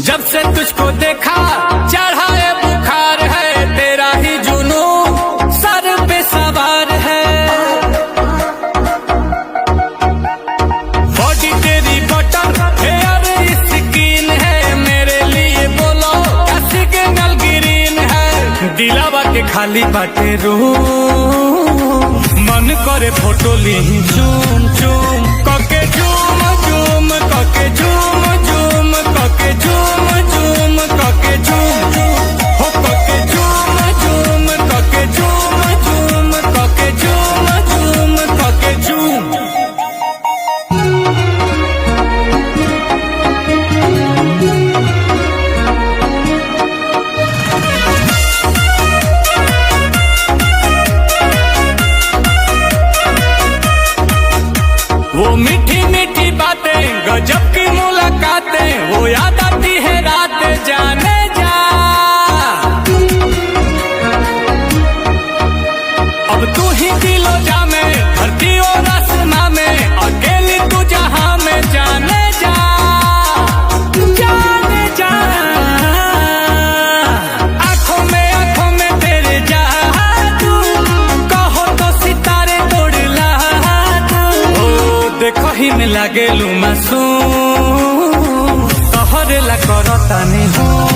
जब से तुझको देखा चढ़ा है बुखार है, तेरा ही जुनून सर पे सवार है। बॉडी तेरी बटर हेयर स्किन है, मेरे लिए बोलो क्या सिग्नल ग्रीन है। दिलावा के खाली बाटे रूम, मन करे फोटो ली चूम चूम कके झूम झूम कके झूम झूम कके झूम झूम कके झूम झूम हो कके झूम झूम कके झूम झूम कके झूम झूम कके झूम। वो मीठी मीठी बातें गजब की मुलाकातें, वो याद आती है रात जाने जा। अब तू ही दिलो जा में धरती और आसमां में, अकेली तू जहां में जाने जा जाने जा। आंखों में तेरे जादू, कहो तो सितारे तोड़ ला तू। देखो ही में लागे लू मासूम, तोहरे ला करतानी हूँ।